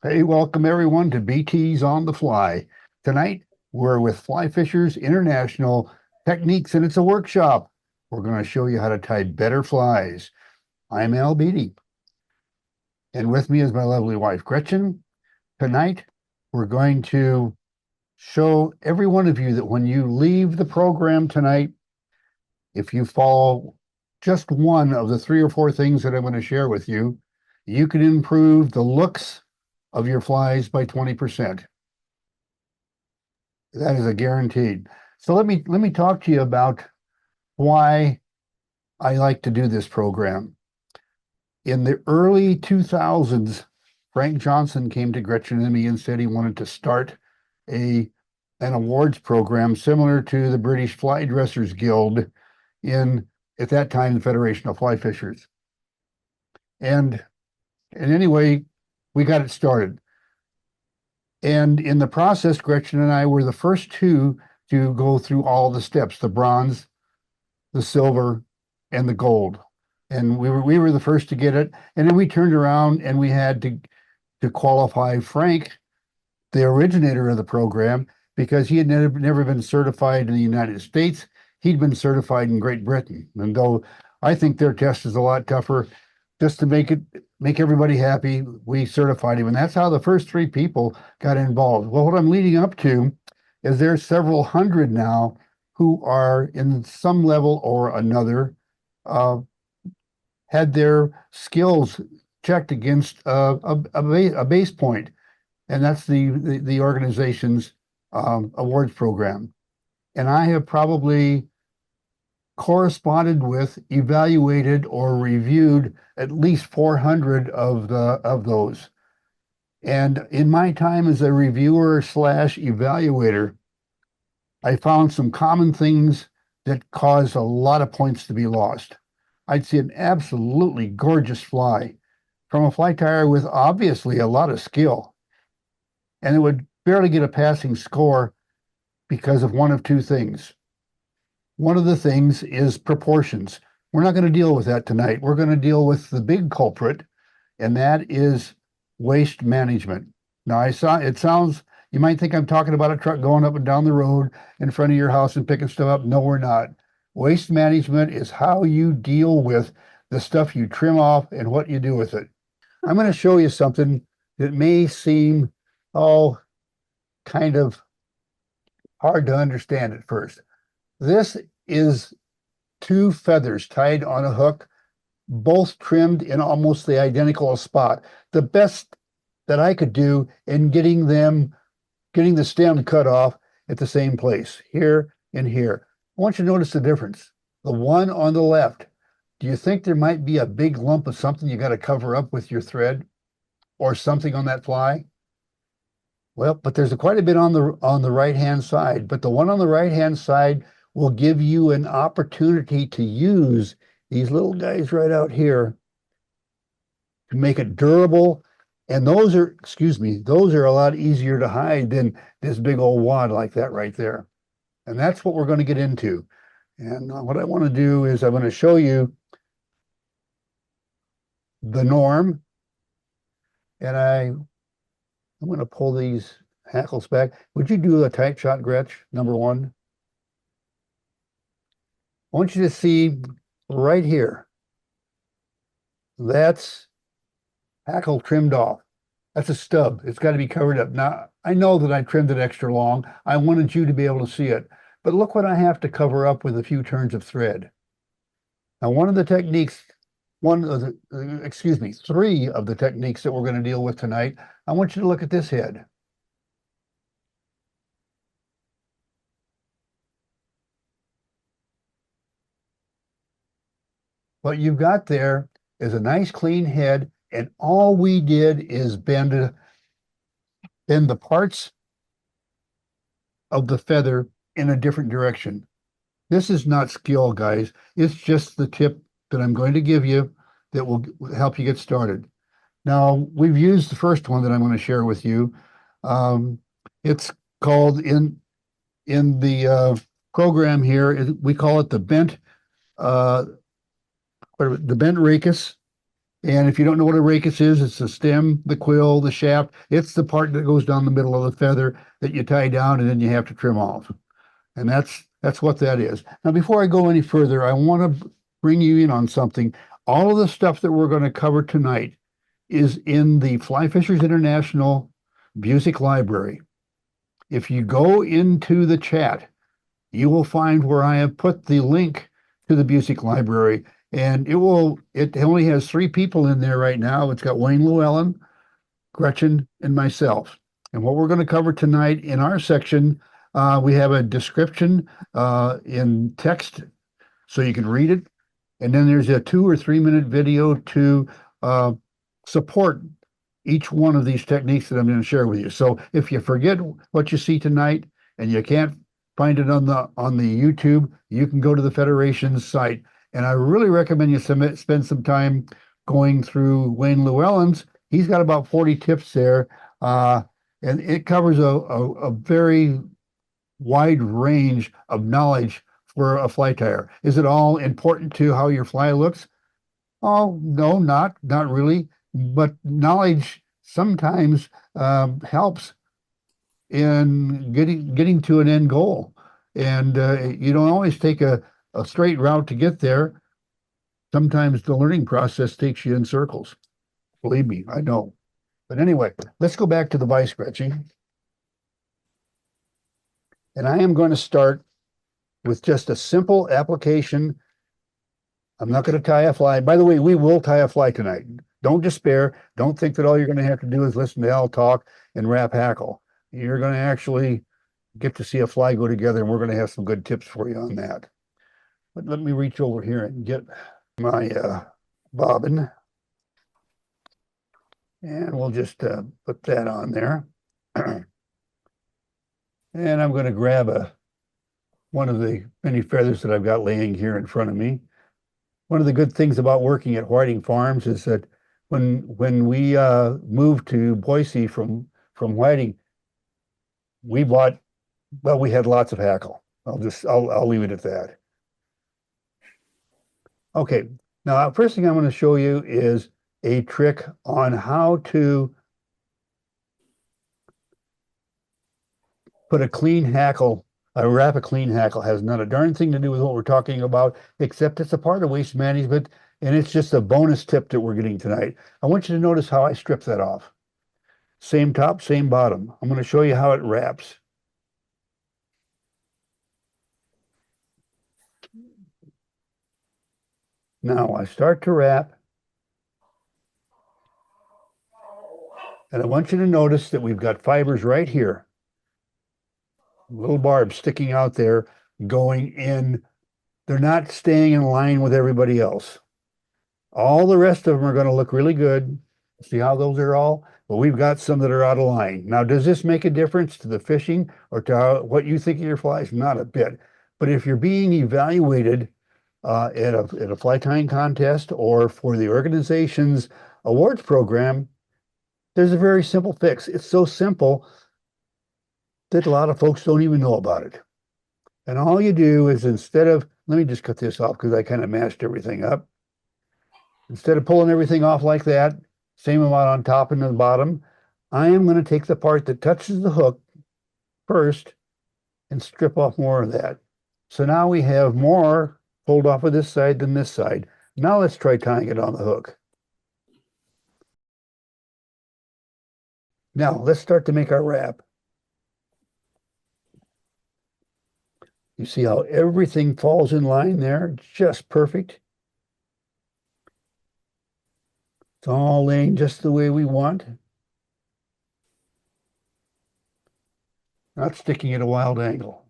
Hey, welcome everyone to BT's on the Fly. Tonight, we're with Fly Fishers International Techniques, and it's a workshop. We're going to show you how to tie better flies. I'm Al Beatty, and with me is my lovely wife, Gretchen. Tonight, we're going to show every one of you that when you leave the program tonight, if you follow just one of the three or four things that I'm going to share with you, you can improve the looks of your flies by 20%. That is a guaranteed. So let me talk to you about why I like to do this program. In the early 2000s, Frank Johnson came to Gretchen and me and said he wanted to start a an awards program similar to the British Fly Dressers Guild in, at that time, the Federation of Fly Fishers. And anyway, we got it started. And in the process, Gretchen and I were the first two to go through all the steps, the bronze, the silver, and the gold. And we were the first to get it. And then we turned around and we had to qualify Frank, the originator of the program, because he had never been certified in the United States. He'd been certified in Great Britain. And though I think their test is a lot tougher, just to make everybody happy, we certified him. And that's how the first three people got involved. Well, what I'm leading up to is there's several hundred now who are in some level or another had their skills checked against a base point, and that's the organization's awards program. And I have probably corresponded with, evaluated, or reviewed at least 400 of those. And in my time as a reviewer slash evaluator, I found some common things that cause a lot of points to be lost. I'd see an absolutely gorgeous fly from a fly tyer with obviously a lot of skill, and it would barely get a passing score because of one of two things. One of the things is proportions. We're not going to deal with that tonight. We're going to deal with the big culprit, and that is waste management. Now, it sounds, you might think I'm talking about a truck going up and down the road in front of your house and picking stuff up. No, we're not. Waste management is how you deal with the stuff you trim off and what you do with it. I'm going to show you something that may seem, oh, kind of hard to understand at first. This is two feathers tied on a hook, both trimmed in almost the identical spot. The best that I could do in getting the stem cut off at the same place, here and here. I want you to notice the difference. The one on the left, do you think there might be a big lump of something you got to cover up with your thread or something on that fly? Well, but there's quite a bit on the right-hand side, but the one on the right-hand side will give you an opportunity to use these little guys right out here to make it durable. And those are, excuse me, those are a lot easier to hide than this big old wad like that right there. And that's what we're going to get into. And what I want to do is I'm going to show you the norm. And I'm going to pull these hackles back. Would you do a tight shot, Gretch, number one? I want you to see right here. That's hackle trimmed off. That's a stub. It's got to be covered up. Now, I know that I trimmed it extra long. I wanted you to be able to see it. But look what I have to cover up with a few turns of thread. Now, one of the techniques, three of the techniques that we're going to deal with tonight, I want you to look at this head. What you've got there is a nice clean head, and all we did is bend the parts of the feather in a different direction. This is not skill, guys. It's just the tip that I'm going to give you that will help you get started. Now, we've used the first one that I'm going to share with you. It's called in the program here, we call it the bent Rachis. And if you don't know what a rachis is, it's the stem, the quill, the shaft. It's the part that goes down the middle of the feather that you tie down and then you have to trim off. And that's what that is. Now, before I go any further, I want to bring you in on something. All of the stuff that we're going to cover tonight is in the Fly Fishers International Busiek Library. If you go into the chat, you will find where I have put the link to the Busiek Library. And it only has 3 people in there right now. It's got Wayne Llewellyn, Gretchen, and myself. And what we're going to cover tonight in our section, we have a description in text so you can read it. And then there's a 2 or 3 minute video to support each one of these techniques that I'm going to share with you. So if you forget what you see tonight and you can't find it on the YouTube, you can go to the Federation's site. And I really recommend you spend some time going through Wayne Llewellyn's. He's got about 40 tips there, and it covers a very wide range of knowledge for a fly tyer. Is it all important to how your fly looks? Oh, no, not really. But knowledge sometimes helps in getting to an end goal. And you don't always take a straight route to get there. Sometimes the learning process takes you in circles. Believe me, I know. But anyway, let's go back to the vice scratching. And I am going to start with just a simple application. I'm not going to tie a fly. By the way, we will tie a fly tonight. Don't despair. Don't think that all you're going to have to do is listen to Al talk and rap hackle. You're going to actually get to see a fly go together, and we're going to have some good tips for you on that. But let me reach over here and get my bobbin. And we'll just put that on there. And I'm going to grab one of the many feathers that I've got laying here in front of me. One of the good things about working at Whiting Farms is that when we moved to Boise from Whiting, we had lots of hackle. I'll leave it at that. Okay, now first thing I'm going to show you is a trick on how to put a clean hackle. Wrap a clean hackle has not a darn thing to do with what we're talking about, except it's a part of waste management, and it's just a bonus tip that we're getting tonight. I want you to notice how I strip that off. Same top, same bottom. I'm going to show you how it wraps. Now I start to wrap, and I want you to notice that we've got fibers right here. Little barbs sticking out there, going in. They're not staying in line with everybody else. All the rest of them are going to look really good. See how those are all? But we've got some that are out of line. Now, does this make a difference to the fishing or to what you think of your flies? Not a bit. But if you're being evaluated at a fly tying contest or for the organization's awards program, there's a very simple fix. It's so simple that a lot of folks don't even know about it. And all you do is let me just cut this off because I kind of mashed everything up. Instead of pulling everything off like that, same amount on top and the bottom, I am going to take the part that touches the hook first and strip off more of that. So now we have more pulled off of this side than this side. Now let's try tying it on the hook. Now let's start to make our wrap. You see how everything falls in line there, just perfect. It's all laying just the way we want. Not sticking at a wild angle.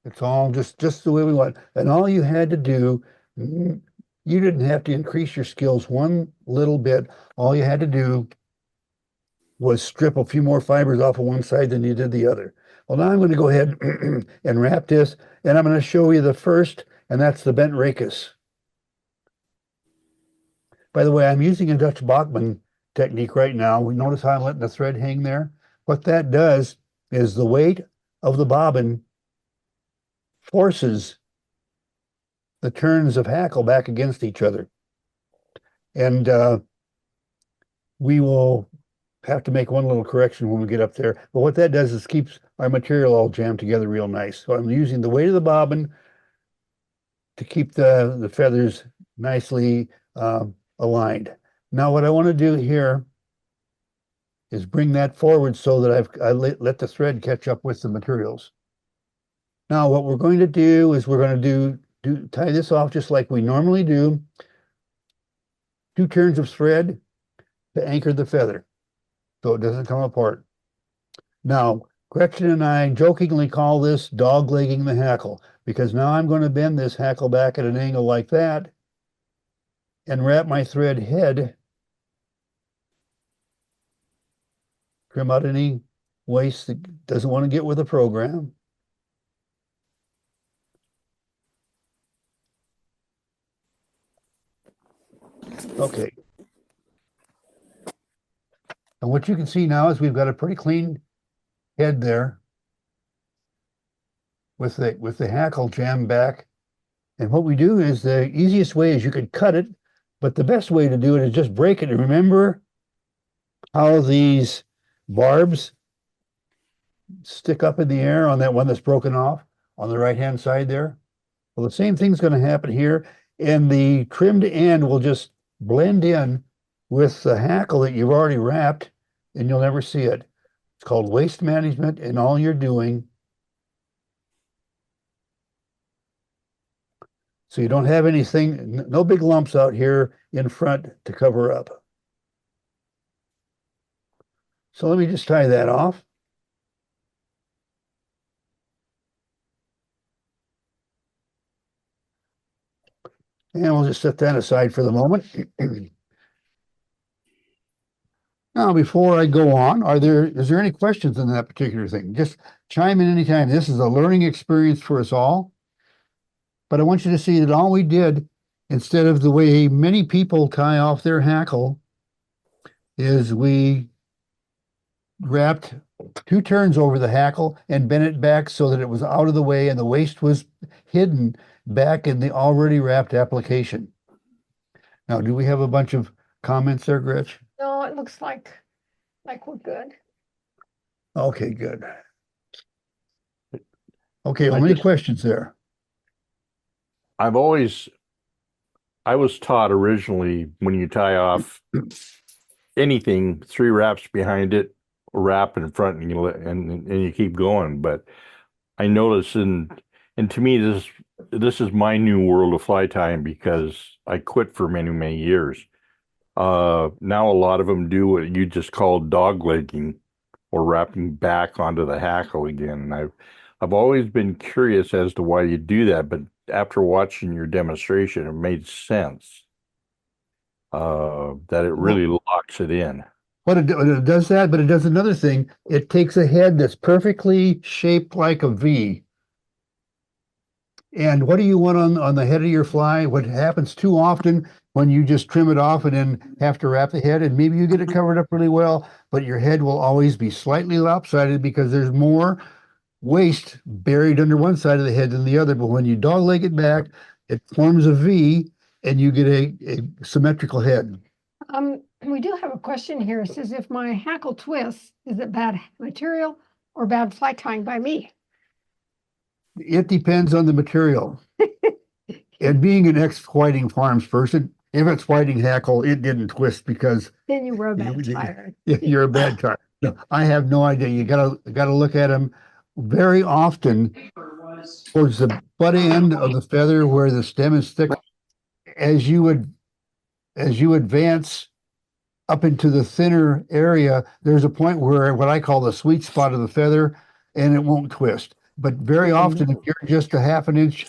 It's all just the way we want. And all you had to do, you didn't have to increase your skills one little bit. All you had to do was strip a few more fibers off of one side than you did the other. Well, now I'm going to go ahead and wrap this, and I'm going to show you the first, and that's the bent rachis. By the way, I'm using a Dutch Bachman technique right now. Notice how I'm letting the thread hang there? What that does is the weight of the bobbin forces the turns of hackle back against each other. And we will have to make one little correction when we get up there. But what that does is keeps our material all jammed together real nice. So I'm using the weight of the bobbin to keep the feathers nicely aligned. Now what I want to do here is bring that forward so that I let the thread catch up with the materials. Now what we're going to do is we're going to tie this off just like we normally do. 2 turns of thread to anchor the feather so it doesn't come apart. Now, Gretchen and I jokingly call this dog-legging the hackle because now I'm going to bend this hackle back at an angle like that and wrap my thread head, trim out any waste that doesn't want to get with the program. Okay. And what you can see now is we've got a pretty clean head there with the hackle jammed back. And what we do is the easiest way is you could cut it, but the best way to do it is just break it. And remember how these barbs stick up in the air on that one that's broken off on the right-hand side there? Well, the same thing's going to happen here, and the trimmed end will just blend in with the hackle that you've already wrapped, and you'll never see it. It's called waste management, and all you're doing so you don't have anything, no big lumps out here in front to cover up. So let me just tie that off. And we'll just set that aside for the moment. Now, before I go on, is there any questions on that particular thing? Just chime in anytime. This is a learning experience for us all. But I want you to see that all we did, instead of the way many people tie off their hackle, is we wrapped 2 turns over the hackle and bent it back so that it was out of the way and the waste was hidden back in the already wrapped application. Now, do we have a bunch of comments there, Gretch? No, it looks like we're good. Okay, good. Okay, well, many questions there. I was taught originally when you tie off anything, 3 wraps behind it, a wrap in front, and you keep going. But I notice, and to me, this is my new world of fly tying because I quit for many years. Now a lot of them do what you just called dog legging or wrapping back onto the hackle again. And I've always been curious as to why you do that, but after watching your demonstration, it made sense that it really locks it in. But it does that, but it does another thing. It takes a head that's perfectly shaped like a V. And what do you want on the head of your fly? What happens too often when you just trim it off and then have to wrap the head, and maybe you get it covered up really well, but your head will always be slightly lopsided because there's more waste buried under one side of the head than the other. But when you dogleg it back, it forms a V and you get a symmetrical head. We do have a question here. It says, if my hackle twists, is it bad material or bad fly tying by me? It depends on the material. And being an ex-whiting farms person, if it's whiting hackle, it didn't twist because then you were a bad tire. You're a bad tire. No, I have no idea. You gotta look at them very often towards the butt end of the feather where the stem is thick. As you advance up into the thinner area, there's a point where what I call the sweet spot of the feather, and it won't twist. But very often, if you're just a half an inch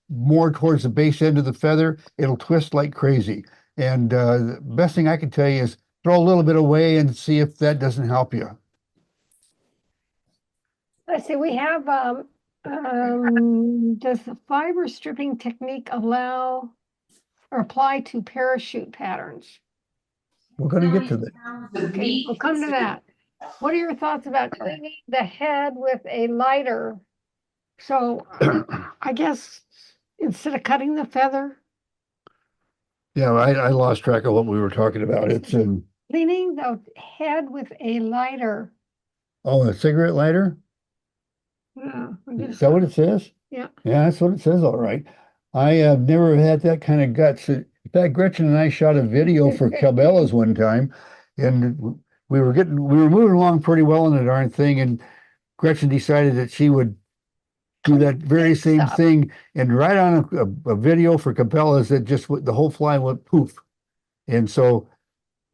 more towards the base end of the feather, it'll twist like crazy. And the best thing I can tell you is throw a little bit away and see if that doesn't help you. Let's see, we have, does the fiber stripping technique allow or apply to parachute patterns? We're going to get to that. Okay, we'll come to that. What are your thoughts about cleaning the head with a lighter? So I guess instead of cutting the feather. Yeah, I lost track of what we were talking about. It's Cleaning the head with a lighter. Oh, a cigarette lighter? Yeah, I Is guess that so. what it says? Yeah. Yeah, that's what it says, all right. I have never had that kind of guts. In fact, Gretchen and I shot a video for Cabela's one time, and we were moving along pretty well in the darn thing, and Gretchen decided that she would do that very same Stop. thing, and right on a video for Cabela's that the whole fly went poof. And so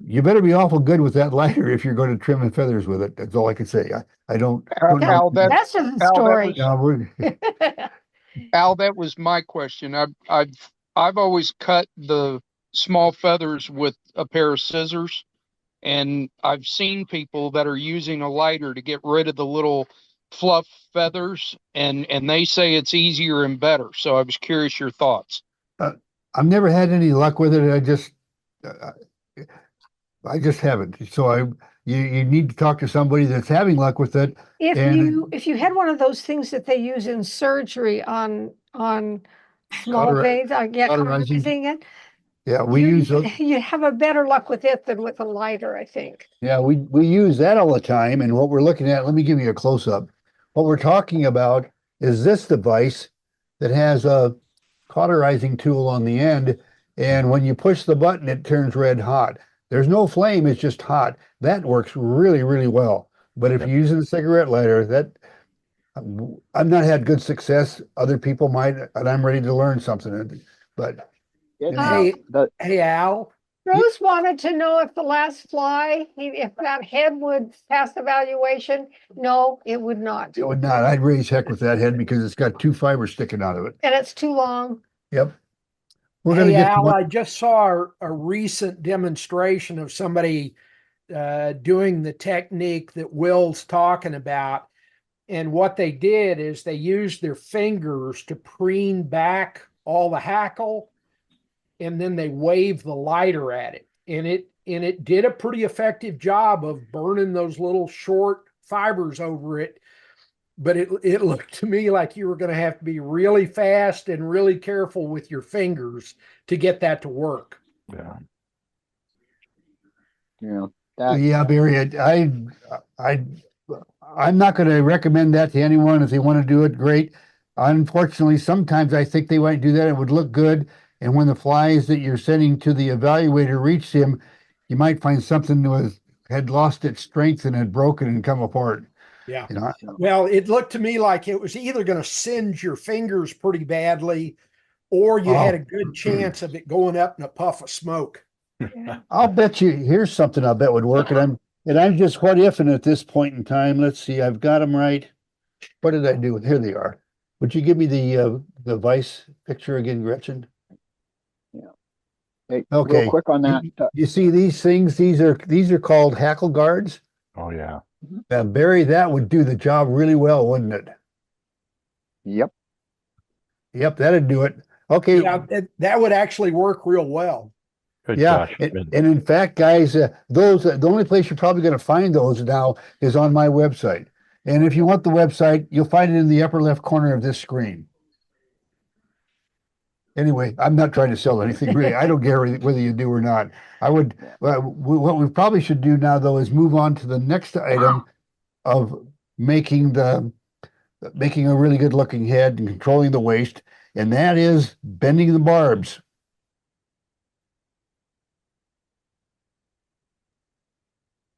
you better be awful good with that lighter if you're going to trim and feathers with it. That's all I can say. I don't know. Al, that That's just the Al, that story. was Yeah, Al, that was my question. I've always cut the small feathers with a pair of scissors, and I've seen people that are using a lighter to get rid of the little fluff feathers, and they say it's easier and better. So I was curious your thoughts. I've never had any luck with it. Uh, I just haven't. So you need to talk to somebody that's having luck with it. If you had one of those things that they use in surgery on small veins, cauterizing it, Yeah, we use those. you have a better luck with it than with a lighter, I think. Yeah, we use that all the time. And what we're looking at, let me give you a close up. What we're talking about is this device that has a cauterizing tool on the end. And when you push the button, it turns red hot. There's no flame, it's just hot. That works really, really well. But if you're using a cigarette lighter, I've not had good success. Other people might, and I'm ready to learn something. But Hey, hey, Al. Rose wanted to know if the last fly, if that head would pass evaluation. No, it would not. it would not. I'd raise heck with that head because it's got two fibers sticking out of it. And it's too long. Yep. We're going to Hey, get to Al, what, I just saw a recent demonstration of somebody doing the technique that Will's talking about. And what they did is they used their fingers to preen back all the hackle, and then they waved the lighter at it. And it did a pretty effective job of burning those little short fibers over it. But it looked to me like you were going to have to be really fast and really careful with your fingers to get that to work. Yeah. yeah, Barry, I'm not going to recommend that to anyone. If they want to do it, great. Unfortunately, sometimes I think they might do that. It would look good. And when the flies that you're sending to the evaluator reach him, you might find something had lost its strength and had broken and come apart. Yeah. You know, Well, it looked to me like it was either going to singe your fingers pretty badly, or you had a good chance of it going up in a puff of smoke. Yeah. I'll bet you here's something I bet would work. And I'm just what ifing at this point in time. Let's see, I've got them right. What did I do? Here they are. Would you give me the vice picture again, Gretchen? Hey, Okay. real quick on that. You see these things? These are called hackle guards. Oh yeah. Barry, that would do the job really well, wouldn't it? Yep. Yep, that'd do it. Okay. Yeah, that would actually work real well. Good Yeah, gosh. and in fact, guys, the only place you're probably going to find those now is on my website. And if you want the website, you'll find it in the upper left corner of this screen. Anyway, I'm not trying to sell anything really. I don't care whether you do or not. What we probably should do now, though, is move on to the next item of making a really good looking head and controlling the waist, and that is bending the barbs.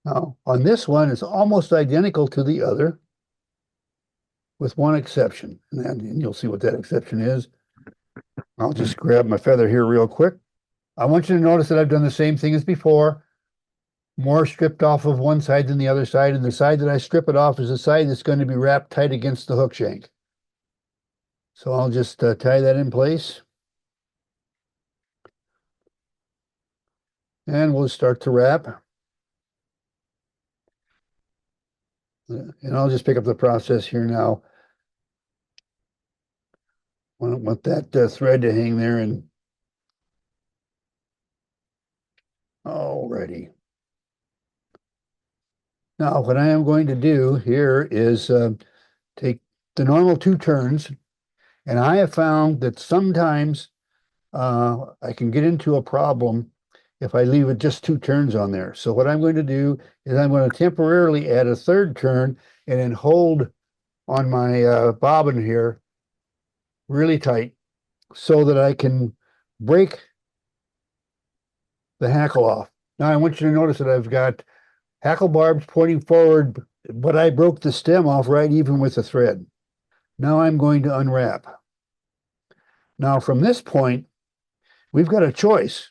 Now, on this one, it's almost identical to the other, with one exception, and you'll see what that exception is. I'll just grab my feather here real quick. I want you to notice that I've done the same thing as before. More stripped off of one side than the other side, and the side that I strip it off is the side that's going to be wrapped tight against the hook shank. So I'll just tie that in place. And we'll start to wrap. And I'll just pick up the process here now. I don't want that thread to hang there and already. Now, what I am going to do here is take the normal 2 turns, and I have found that sometimes I can get into a problem if I leave it just 2 turns on there. So what I'm going to do is I'm going to temporarily add a 3rd turn and then hold on my bobbin here really tight so that I can break the hackle off. Now I want you to notice that I've got hackle barbs pointing forward, but I broke the stem off right even with the thread. Now I'm going to unwrap. Now from this point, we've got a choice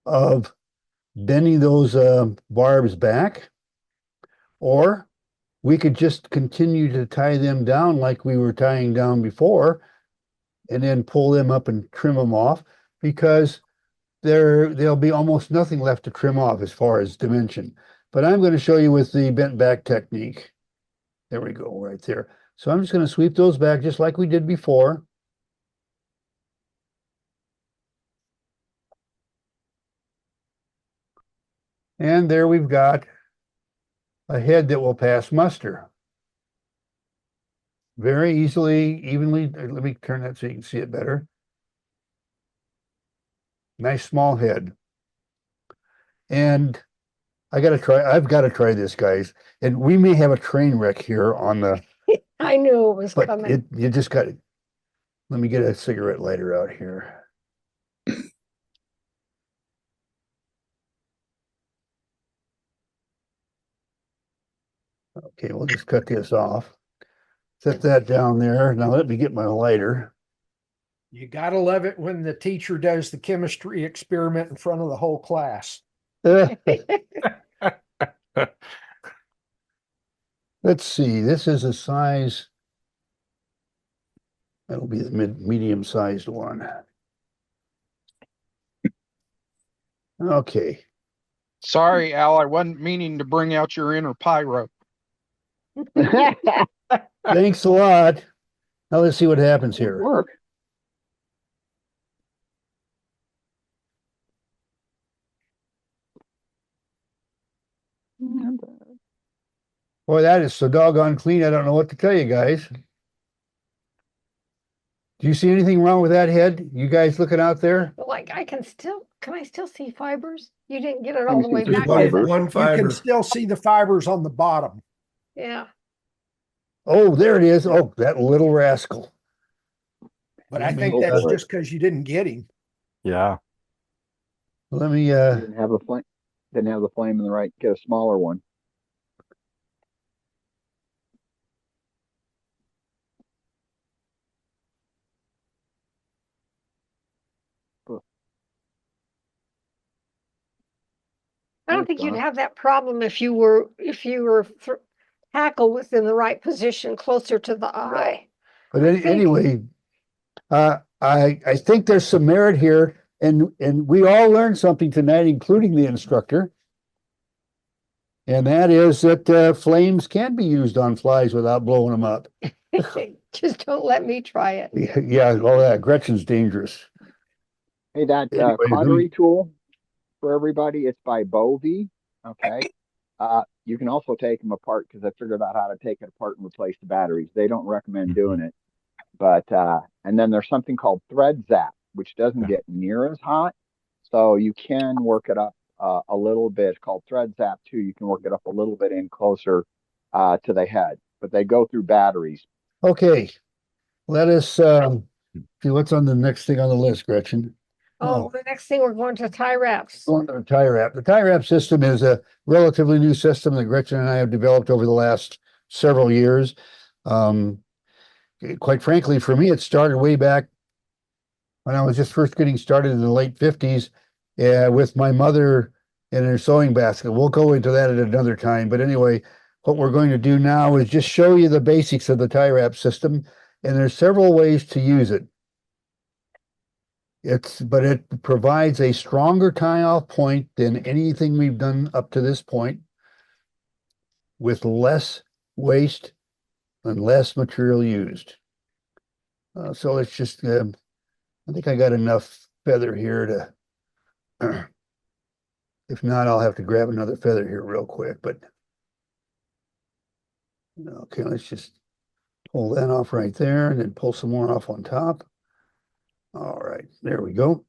of bending those barbs back, or we could just continue to tie them down like we were tying down before and then pull them up and trim them off, because there'll be almost nothing left to trim off as far as dimension. But I'm going to show you with the bent back technique. There we go, right there. So I'm just going to sweep those back just like we did before. And there we've got a head that will pass muster. Very easily, evenly. Let me turn that so you can see it better. Nice small head. And I've got to try this, guys. And we may have a train wreck here on the, I knew it was but coming. you just got to, let me get a cigarette lighter out here. Okay, we'll just cut this off. Set that down there. Now let me get my lighter. You gotta love it when the teacher does the chemistry experiment in front of the whole class. Let's see, this is a size, that'll be the medium sized one. Okay, Sorry, Al, I wasn't meaning to bring out your inner pyro. thanks a lot. Now let's see what happens here. Work. Boy, that is so doggone clean. I don't know what to tell you guys. Do you see anything wrong with that head? You guys looking out there? Like can I still see fibers? You didn't get it I all can the see way three back. fibers. One You fiber. can still see the fibers on the bottom. Yeah. Oh, there it is. Oh, that little rascal. But Let I me think go that's for it. just because you didn't get him. Yeah. Let me Didn't have the flame. Didn't have the flame in the right. Get a smaller one. I don't That's think you'd gone. have that problem if you were hackle was in the right position closer to the eye. but I think- anyway, I think there's some merit here, and we all learned something tonight, including the instructor. And that is that flames can be used on flies without blowing them up. Just don't let me try it. Yeah, all that. Gretchen's dangerous. Hey, that Anyway, let me- cautery tool for everybody. It's by Bovie. Okay. You can also take them apart because I figured out how to take it apart and replace the batteries. They don't recommend doing it, but and then there's something called thread zap, which doesn't get near as hot, so you can work it up a little bit. It's called thread zap too. You can work it up a little bit in closer to the head, but they go through batteries. Okay, let us see what's on the next thing on the list, Gretchen. Oh, the next thing we're going to tie wraps. Going to the tie wrap. The tie wrap system is a relatively new system that Gretchen and I have developed over the last several years. Quite frankly, for me, it started way back when I was just first getting started in the late 50s with my mother and her sewing basket. We'll go into that at another time. But anyway, what we're going to do now is just show you the basics of the tie wrap system. And there's several ways to use it. But it provides a stronger tie-off point than anything we've done up to this point, with less waste and less material used. So let's just, I think I got enough feather here to, if not, I'll have to grab another feather here real quick, but okay, let's just pull that off right there and then pull some more off on top. All right, there we go.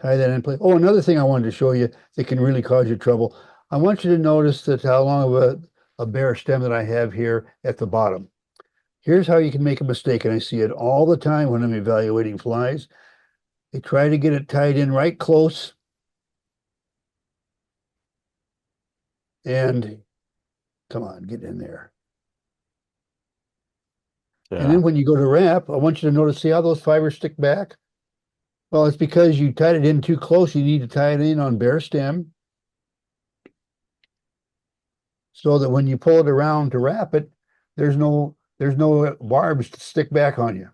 Tie that in place. Oh, another thing I wanted to show you that can really cause you trouble. I want you to notice that how long of a bare stem that I have here at the bottom. Here's how you can make a mistake, and I see it all the time when I'm evaluating flies. They try to get it tied in right close. And come on, get in there. And Yeah. then when you go to wrap, I want you to notice, see how those fibers stick back? Well, it's because you tied it in too close. You need to tie it in on bare stem so that when you pull it around to wrap it, there's no barbs to stick back on you.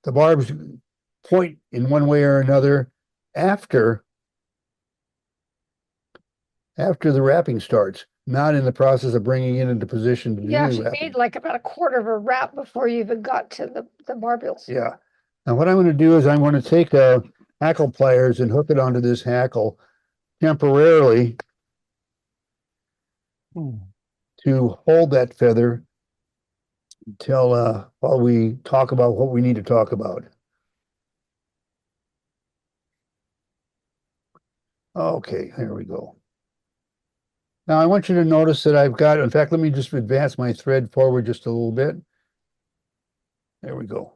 The barbs point in one way or another after the wrapping starts, not in the process of bringing it into position to do You actually wrapping. need like about a quarter of a wrap before you even got to the barbills. Yeah. Now what I'm going to do is I'm going to take hackle pliers and hook it onto this hackle temporarily to hold that feather until while we talk about what we need to talk about. Okay, there we go. Now I want you to notice that I've got, in fact, let me just advance my thread forward just a little bit. There we go.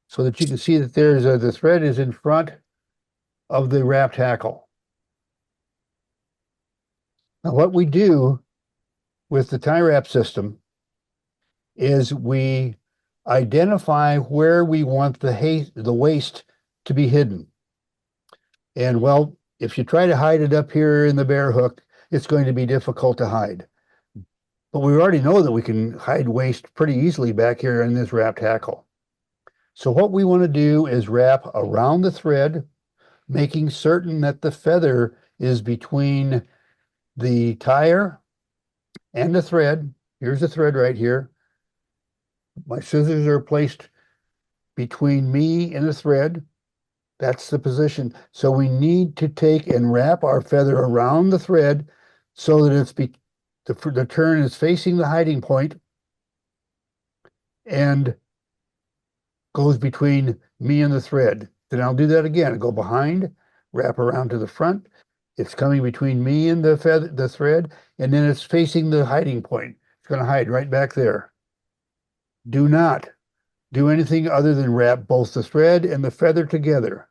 So that you can see that there's the thread is in front of the wrapped hackle. Now what we do with the tie wrap system is we identify where we want the waist to be hidden. And well, if you try to hide it up here in the bear hook, it's going to be difficult to hide. But we already know that we can hide waist pretty easily back here in this wrapped hackle. So what we want to do is wrap around the thread, making certain that the feather is between the tire and the thread. Here's the thread right here. My scissors are placed between me and the thread. That's the position. So we need to take and wrap our feather around the thread so that the turn is facing the hiding point and goes between me and the thread. Then I'll do that again. I'll go behind, wrap around to the front. It's coming between me and the thread, and then it's facing the hiding point. It's going to hide right back there. Do not do anything other than wrap both the thread and the feather together.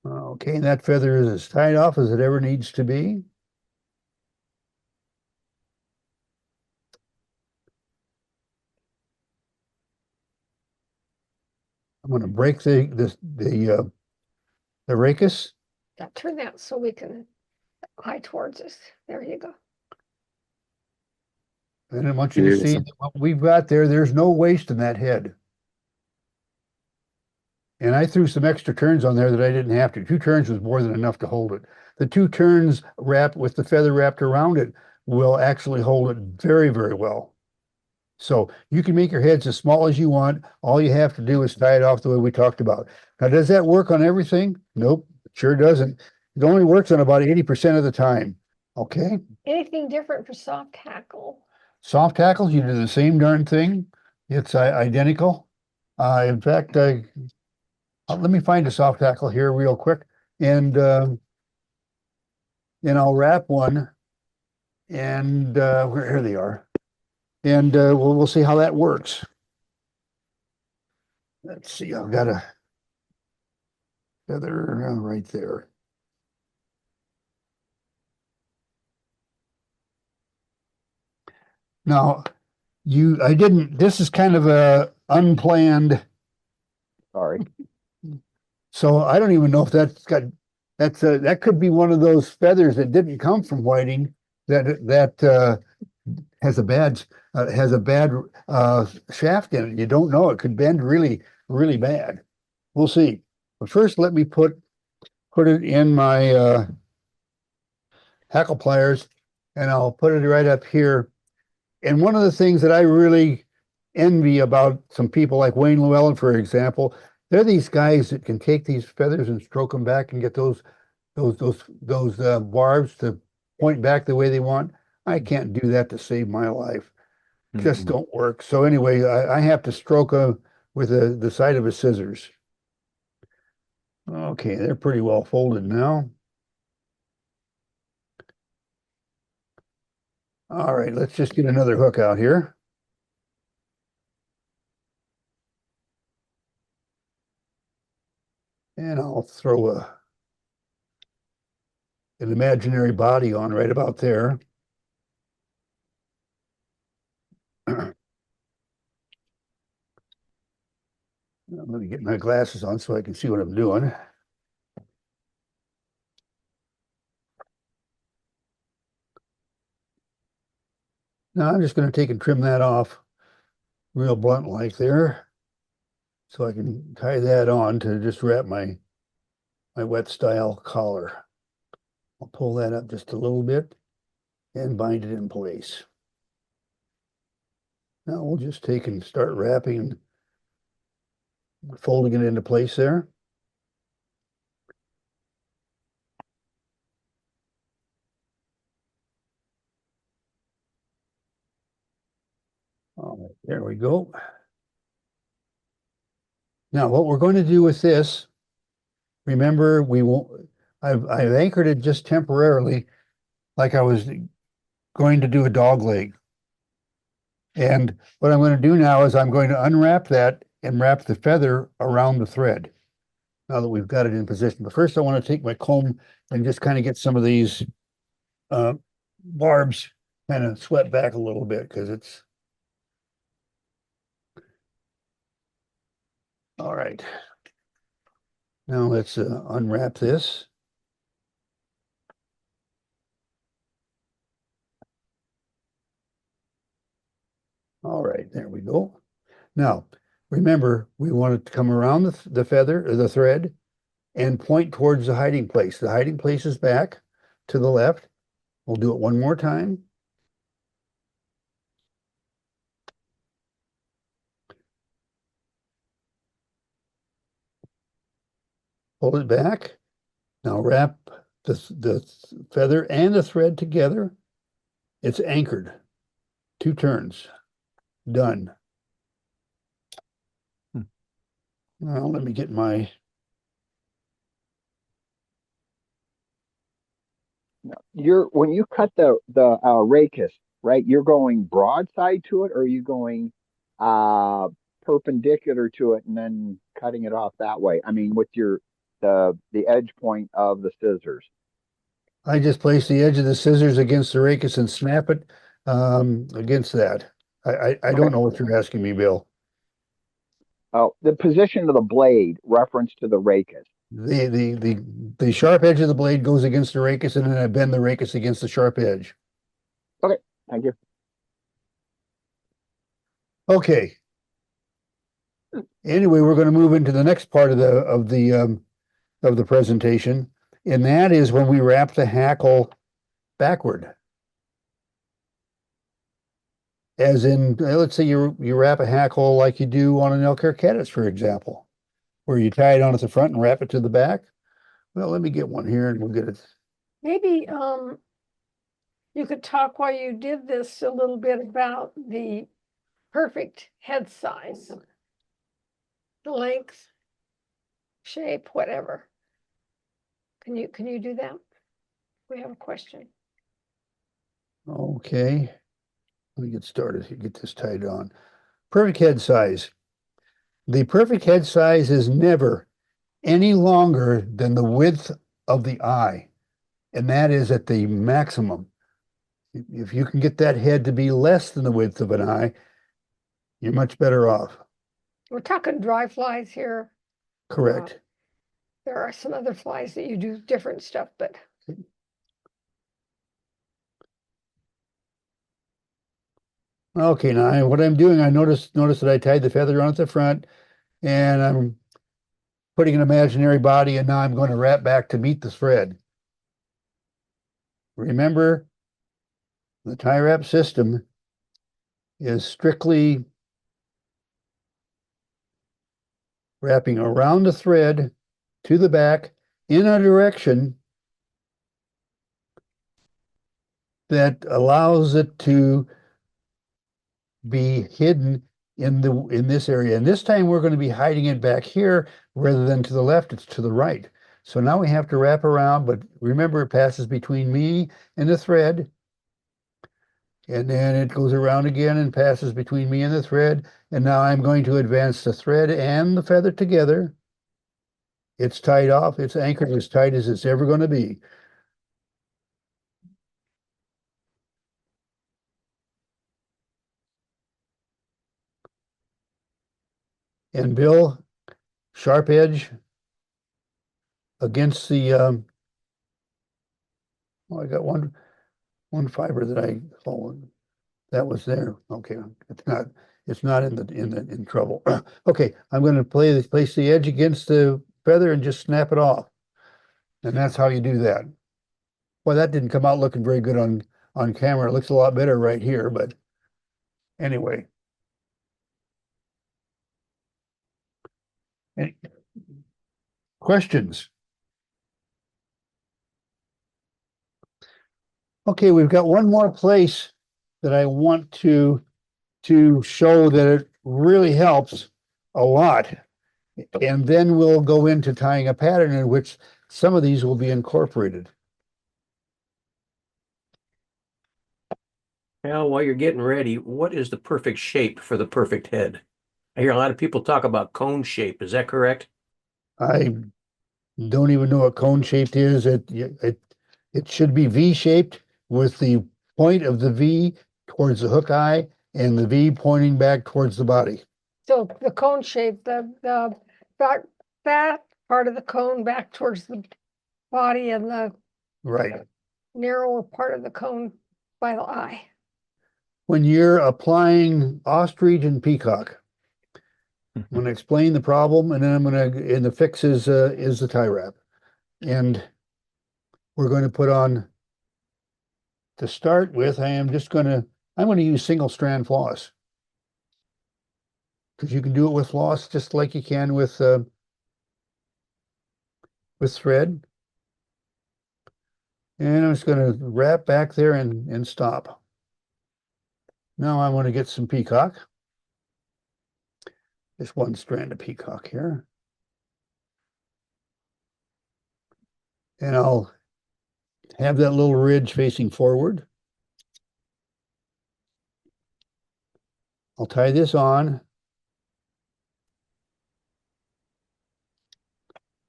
Okay, and that feather is as tied off as it ever needs to be. I'm going to break the rachis. Yeah, turn that so we can eye towards us. There you go. And I want you to see that what we've got there's no waste in that head. And I threw some extra turns on there that I didn't have to. 2 turns was more than enough to hold it. The 2 turns wrapped with the feather wrapped around it will actually hold it very, very well. So you can make your heads as small as you want. All you have to do is tie it off the way we talked about. Now, does that work on everything? Nope, it sure doesn't. It only works on about 80% of the time. Okay? Anything different for soft hackle? Soft hackles, you do the same darn thing. It's identical. In fact, let me find a soft hackle here real quick, and I'll wrap one, and here they are, and we'll see how that works. Let's see, I've got a feather right there. Now, this is kind of a unplanned. Sorry. So I don't even know if that could be one of those feathers that didn't come from whiting that has a bad shaft in it. You don't know. It could bend really, really bad. We'll see. But first, let me put it in my hackle pliers, and I'll put it right up here. And one of the things that I really envy about some people like Wayne Llewellyn, for example, they're these guys that can take these feathers and stroke them back and get those barbs to point back the way they want. I can't do that to save my life. just don't work. So anyway, I have to stroke with the side of a scissors. Okay, they're pretty well folded now. All right, let's just get another hook out here. And I'll throw an imaginary body on right about there. I'm going to get my glasses on so I can see what I'm doing. Now I'm just going to take and trim that off real blunt like there, so I can tie that on to just wrap my wet style collar. I'll pull that up just a little bit and bind it in place. Now we'll just take and start wrapping and folding it into place there. All right, there we go. Now what we're going to do with this, remember we won't, I've anchored it just temporarily like I was going to do a dog leg. And what I'm going to do now is I'm going to unwrap that and wrap the feather around the thread now that we've got it in position. But first I want to take my comb and just kind of get some of these barbs kind of swept back a little bit because it's all right. Now let's unwrap this. All right, there we go. Now, remember, we want it to come around the feather or the thread and point towards the hiding place. The hiding place is back to the left. We'll do it one more time. Hold it back. Now wrap the feather and the thread together. It's anchored. 2 turns. Done. Now let me get my When you cut the rachis, right? You're going broadside to it, or are you going perpendicular to it and then cutting it off that way? I mean, with the edge point of the scissors. I just place the edge of the scissors against the rachis and snap it against that. I don't know what you're asking me, Bill. Oh, the position of the blade reference to the rachis. The sharp edge of the blade goes against the rachis, and then I bend the rachis against the sharp edge. Okay, thank you. Okay. Anyway, we're going to move into the next part of the presentation, and that is when we wrap the hackle backward. As in, let's say you wrap a hackle like you do on an elk hair caddis, for example, where you tie it on at the front and wrap it to the back. Well, let me get one here and we'll get it. Maybe you could talk while you did this a little bit about the perfect head size, the length, shape, whatever. Can you do that? We have a question. Okay. Let me get started here, get this tied on. Perfect head size. The perfect head size is never any longer than the width of the eye, and that is at the maximum. If you can get that head to be less than the width of an eye, you're much better off. We're talking dry flies here. Correct. There are some other flies that you do different stuff, but Okay, now what I'm doing, I notice that I tied the feather on at the front, and I'm putting an imaginary body, and now I'm going to wrap back to meet the thread. Remember, the tie wrap system is strictly wrapping around the thread to the back in a direction that allows it to be hidden in this area. And this time we're going to be hiding it back here rather than to the left, it's to the right. So now we have to wrap around, but remember it passes between me and the thread. And then it goes around again and passes between me and the thread. And now I'm going to advance the thread and the feather together. It's tied off. It's anchored as tight as it's ever going to be. And Bill, sharp edge against the, I got one fiber that that was there. Okay, it's not in trouble. Okay, I'm going to place the edge against the feather and just snap it off. And that's how you do that. Well, that didn't come out looking very good on camera. It looks a lot better right here, but anyway. Any questions? Okay, we've got one more place that I want to show that it really helps a lot. And then we'll go into tying a pattern in which some of these will be incorporated. Now, while you're getting ready, what is the perfect shape for the perfect head? I hear a lot of people talk about cone shape. Is that correct? I don't even know what cone shaped is. It should be V-shaped with the point of the V towards the hook eye and the V pointing back towards the body. So the cone shape, the fat part of the cone back towards the body and the Right. narrower part of the cone by the eye. When you're applying ostrich and peacock, I'm going to explain the problem, and then and the fix is the tie wrap. And we're going to put on, to start with, I'm going to use single strand floss. Because you can do it with floss just like you can with thread. And I'm just going to wrap back there and stop. Now I want to get some peacock. Just one strand of peacock here. And I'll have that little ridge facing forward. I'll tie this on.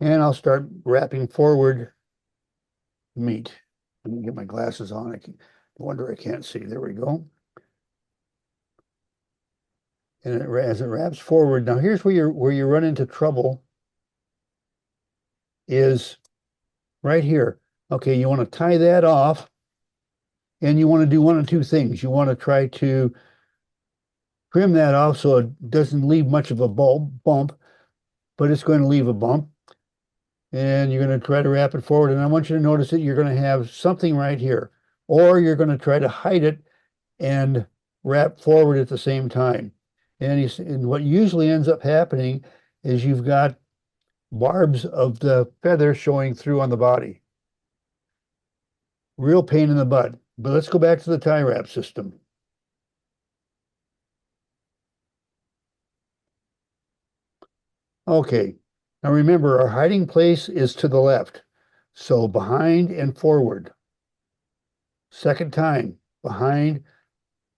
And I'll start wrapping forward meat. Let me get my glasses on. No wonder I can't see. There we go. And as it wraps forward, now here's where you run into trouble is right here. Okay, you want to tie that off, and you want to do one of two things. You want to try to trim that off so it doesn't leave much of a bump, but it's going to leave a bump. And you're going to try to wrap it forward. And I want you to notice that you're going to have something right here, or you're going to try to hide it and wrap forward at the same time. And what usually ends up happening is you've got barbs of the feather showing through on the body. Real pain in the butt. But let's go back to the tie wrap system. Okay. Now remember, our hiding place is to the left. So behind and forward. Second time, behind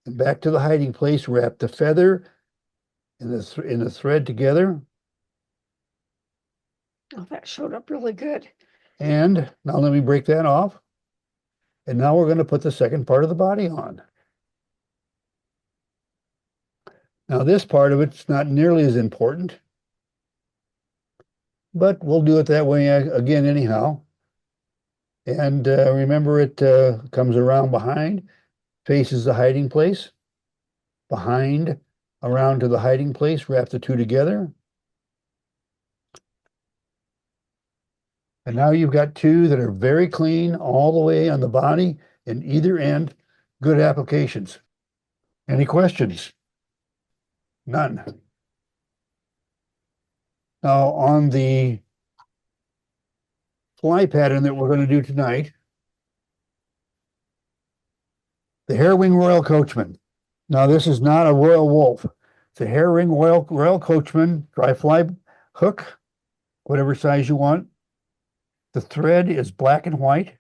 and back to the hiding place. Wrap the feather in the thread together. Oh, that showed up really good. And now let me break that off. And now we're going to put the second part of the body on. Now this part of it's not nearly as important, but we'll do it that way again anyhow. And remember, it comes around behind, faces the hiding place, behind, around to the hiding place, wrap the two together. And now you've got two that are very clean all the way on the body and either end. Good applications. Any questions? None. Now on the fly pattern that we're going to do tonight, the Hairwing Royal Coachman. Now, this is not a royal wolf. It's a hairwing royal coachman, dry fly hook, whatever size you want. The thread is black and white.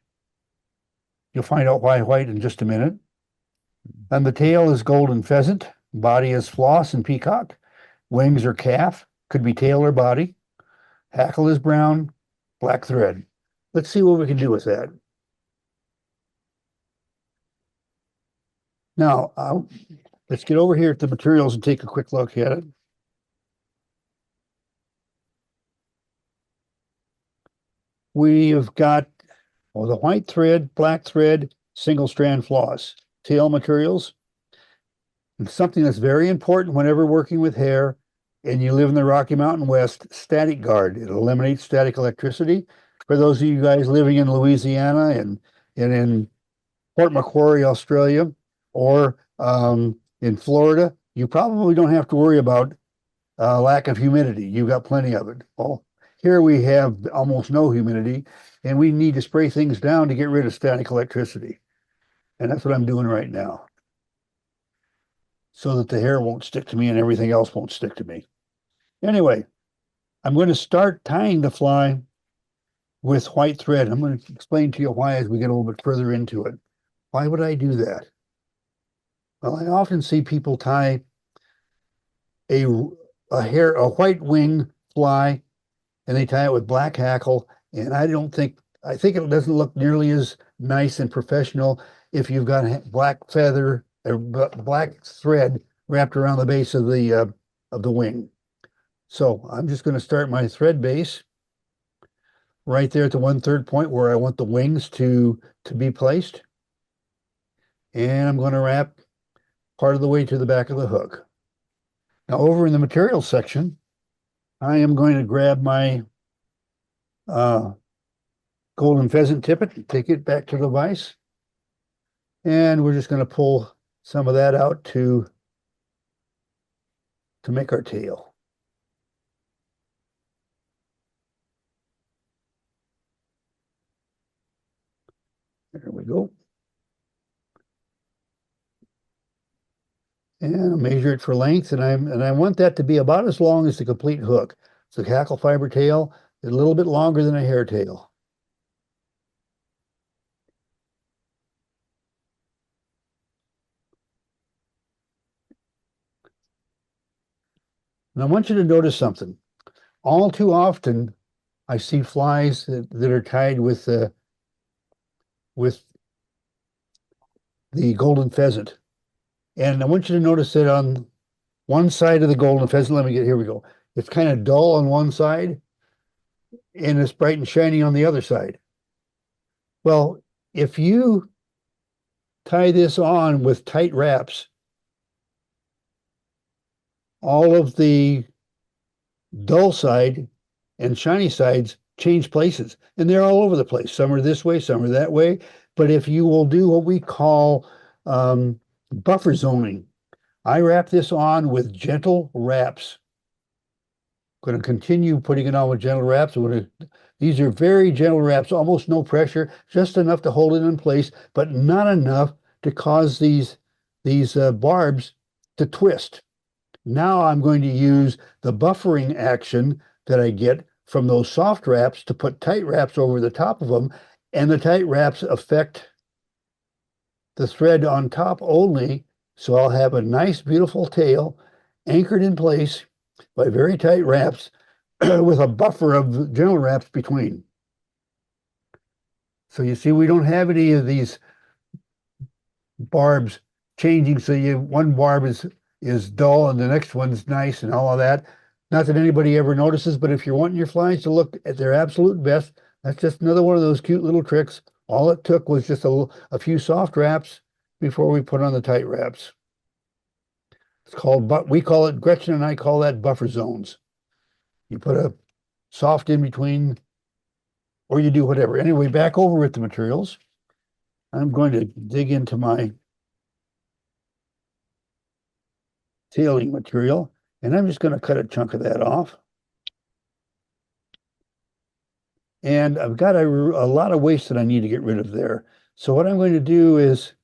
You'll find out why white in just a minute. And the tail is golden pheasant. Body is floss and peacock. Wings are calf, could be tail or body. Hackle is brown, black thread. Let's see what we can do with that. Now, let's get over here at the materials and take a quick look at it. We've got the white thread, black thread, single strand floss, tail materials. And something that's very important whenever working with hair, and you live in the Rocky Mountain West, static guard. It eliminates static electricity. For those of you guys living in Louisiana and in Port Macquarie, Australia, or in Florida, you probably don't have to worry about lack of humidity. You've got plenty of it. Well, here we have almost no humidity, and we need to spray things down to get rid of static electricity. And that's what I'm doing right now, so that the hair won't stick to me and everything else won't stick to me. Anyway, I'm going to start tying the fly with white thread. I'm going to explain to you why as we get a little bit further into it. Why would I do that? Well, I often see people tie a white wing fly, and they tie it with black hackle, and I think it doesn't look nearly as nice and professional if you've got a black feather or black thread wrapped around the base of the wing. So I'm just going to start my thread base right there at the 1/3 point where I want the wings to be placed. And I'm going to wrap part of the way to the back of the hook. Now over in the materials section, I am going to grab my golden pheasant tippet and take it back to the vise. And we're just going to pull some of that out to make our tail. There we go. And I'll measure it for length, and I want that to be about as long as the complete hook. It's a hackle fiber tail, a little bit longer than a hair tail. And I want you to notice something. All too often, I see flies that are tied with the golden pheasant. And I want you to notice that on one side of the golden pheasant, here we go. It's kind of dull on one side, and it's bright and shiny on the other side. Well, if you tie this on with tight wraps, all of the dull side and shiny sides change places, and they're all over the place. Some are this way, some are that way. But if you will do what we call buffer zoning, I wrap this on with gentle wraps. I'm going to continue putting it on with gentle wraps. These are very gentle wraps, almost no pressure, just enough to hold it in place, but not enough to cause these barbs to twist. Now I'm going to use the buffering action that I get from those soft wraps to put tight wraps over the top of them, and the tight wraps affect the thread on top only, so I'll have a nice, beautiful tail anchored in place by very tight wraps with a buffer of gentle wraps between. So you see, we don't have any of these barbs changing, so one barb is dull and the next one's nice and all of that. Not that anybody ever notices, but if you're wanting your flies to look at their absolute best, that's just another one of those cute little tricks. All it took was just a few soft wraps before we put on the tight wraps. It's called, we call it, Gretchen and I call that buffer zones. You put a soft in between, or you do whatever. Anyway, back over with the materials. I'm going to dig into my tailing material, and I'm just going to cut a chunk of that off. And I've got a lot of waste that I need to get rid of there. So what I'm going to do is,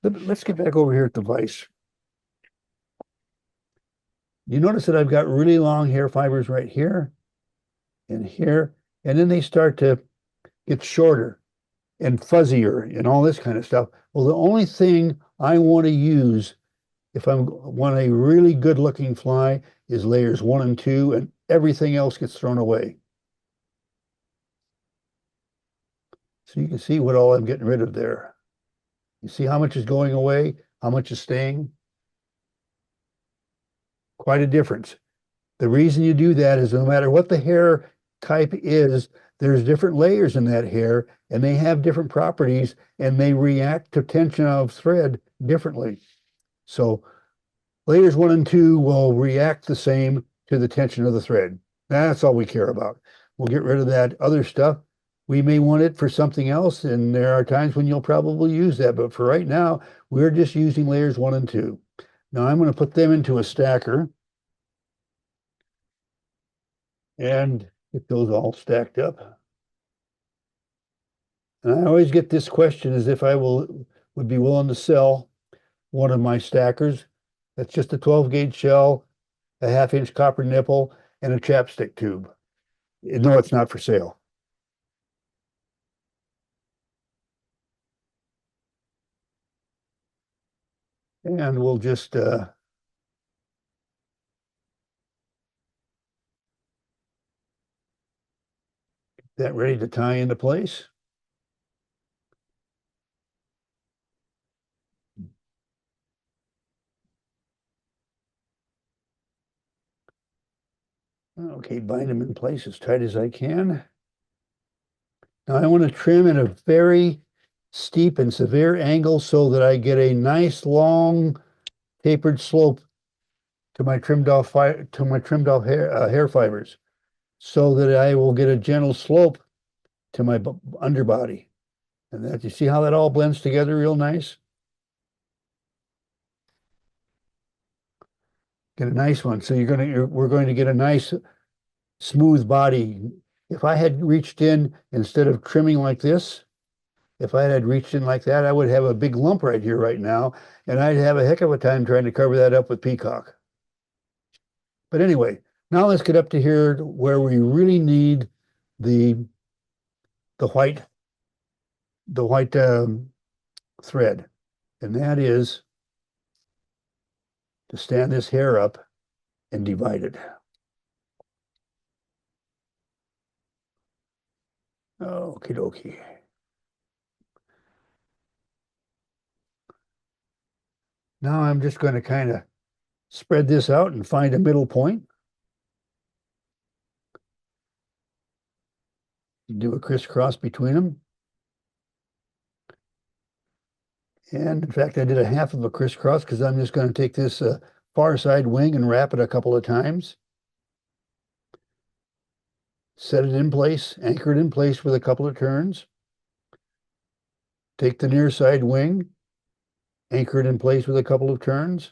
let's get back over here at the vise. You notice that I've got really long hair fibers right here and here, and then they start to get shorter and fuzzier and all this kind of stuff. Well, the only thing I want to use if I want a really good looking fly is layers 1 and 2, and everything else gets thrown away. So you can see what all I'm getting rid of there. You see how much is going away, how much is staying? Quite a difference. The reason you do that is no matter what the hair type is, there's different layers in that hair, and they have different properties, and they react to tension of thread differently. So layers 1 and 2 will react the same to the tension of the thread. That's all we care about. We'll get rid of that other stuff. We may want it for something else, and there are times when you'll probably use that, but for right now, we're just using layers 1 and 2. Now I'm going to put them into a stacker and get those all stacked up. And I always get this question as if I would be willing to sell one of my stackers. That's just a 12 gauge shell, a 1/2 inch copper nipple, and a chapstick tube. No, it's not for sale. And we'll just get that ready to tie into place. Okay, bind them in place as tight as I can. Now I want to trim at a very steep and severe angle so that I get a nice long tapered slope to my trimmed off hair fibers, so that I will get a gentle slope to my underbody. And that, you see how that all blends together real nice? Get a nice one. So we're going to get a nice smooth body. If I had reached in, instead of trimming like this, if I had reached in like that, I would have a big lump right here right now, and I'd have a heck of a time trying to cover that up with peacock. But anyway, now let's get up to here where we really need the white thread, and that is to stand this hair up and divide it. Okie dokie. Now I'm just going to kind of spread this out and find a middle point. Do a crisscross between them. And in fact, I did a half of a crisscross because I'm just going to take this far side wing and wrap it a couple of times. Set it in place, anchor it in place with a couple of turns. Take the near side wing, anchor it in place with a couple of turns.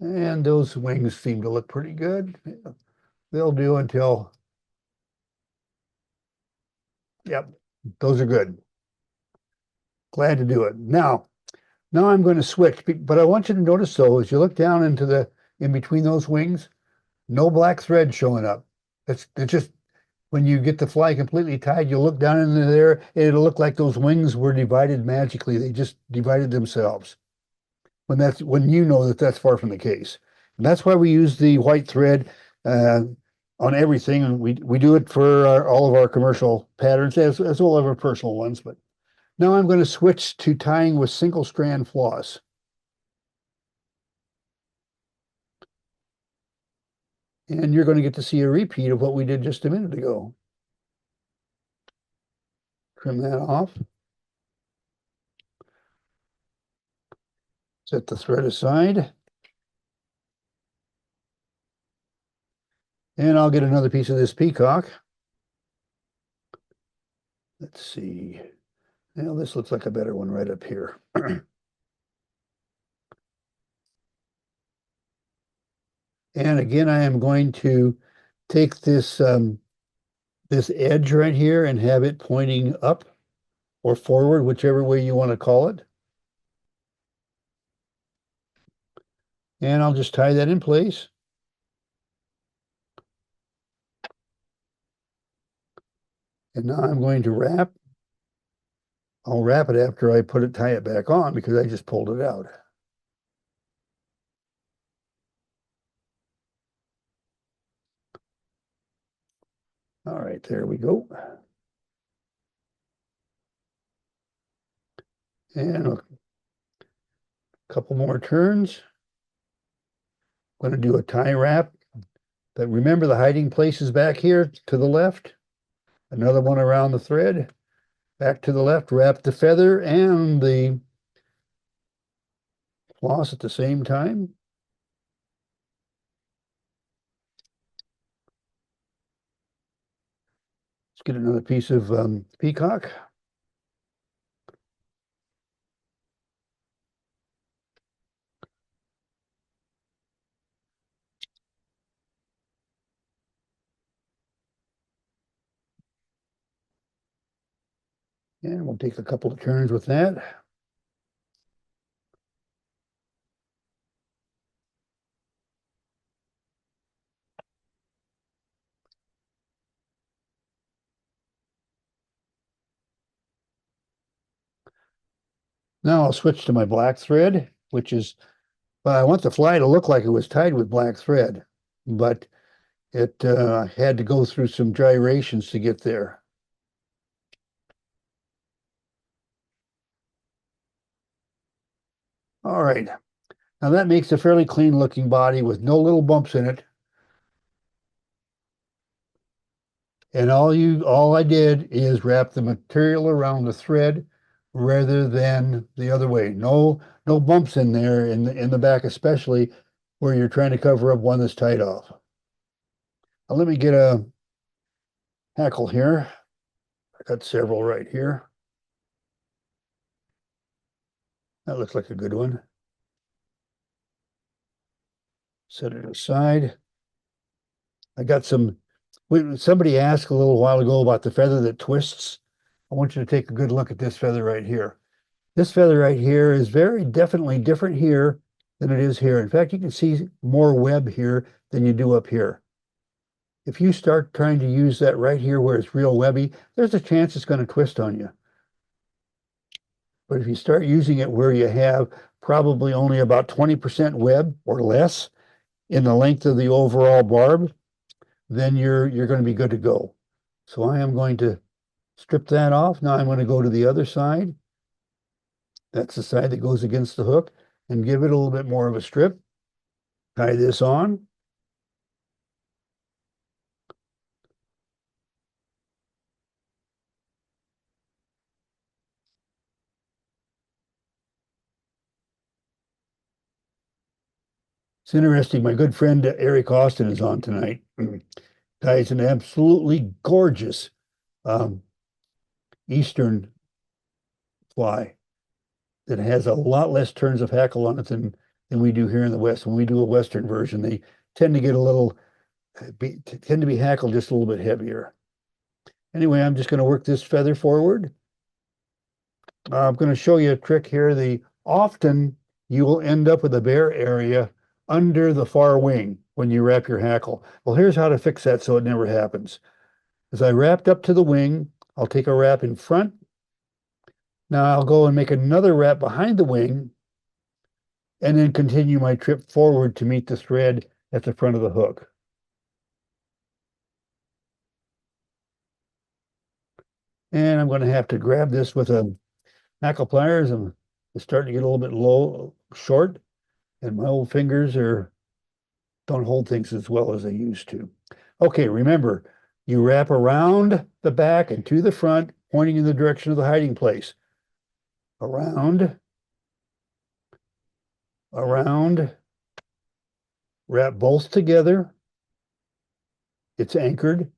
And those wings seem to look pretty good. They'll do until, yep, those are good. Glad to do it. Now I'm going to switch, but I want you to notice though, as you look down in between those wings, no black thread showing up. It's just, when you get the fly completely tied, you'll look down into there, and it'll look like those wings were divided magically. They just divided themselves. When you know that that's far from the case. And that's why we use the white thread on everything, and we do it for all of our commercial patterns as well as our personal ones. But now I'm going to switch to tying with single strand floss. And you're going to get to see a repeat of what we did just a minute ago. Trim that off. Set the thread aside. And I'll get another piece of this peacock. Let's see. Now this looks like a better one right up here. And again, I am going to take this this edge right here and have it pointing up or forward, whichever way you want to call it. And I'll just tie that in place. And now I'm going to wrap. I'll wrap it after I tie it back on because I just pulled it out. All right, there we go. And a couple more turns. I'm going to do a tie wrap. But remember the hiding place is back here to the left. Another one around the thread. Back to the left, wrap the feather and the floss at the same time. Let's get another piece of peacock. And we'll take a couple of turns with that. Now I'll switch to my black thread, which is, well, I want the fly to look like it was tied with black thread, but it had to go through some gyrations to get there. All right. Now that makes a fairly clean looking body with no little bumps in it. And all I did is wrap the material around the thread rather than the other way. No bumps in there in the back, especially where you're trying to cover up one that's tied off. Now let me get a hackle here. I got several right here. That looks like a good one. Set it aside. I got somebody asked a little while ago about the feather that twists. I want you to take a good look at this feather right here. This feather right here is very definitely different here than it is here. In fact, you can see more web here than you do up here. If you start trying to use that right here where it's real webby, there's a chance it's going to twist on you. But if you start using it where you have probably only about 20% web or less in the length of the overall barb, then you're going to be good to go. So I am going to strip that off. Now I'm going to go to the other side. That's the side that goes against the hook, and give it a little bit more of a strip. Tie this on. It's interesting. My good friend Eric Austin is on tonight. Ties an absolutely gorgeous Eastern fly that has a lot less turns of hackle on it than we do here in the West. When we do a Western version, they tend to get a little, tend to be hackled just a little bit heavier. Anyway, I'm just going to work this feather forward. I'm going to show you a trick here. Often you will end up with a bare area under the far wing when you wrap your hackle. Well, here's how to fix that so it never happens. As I wrapped up to the wing, I'll take a wrap in front. Now I'll go and make another wrap behind the wing and then continue my trip forward to meet the thread at the front of the hook. And I'm going to have to grab this with a hackle pliers. I'm starting to get a little bit short, and my old fingers don't hold things as well as they used to. Okay, remember, you wrap around the back and to the front, pointing in the direction of the hiding place. Around, wrap both together. It's anchored.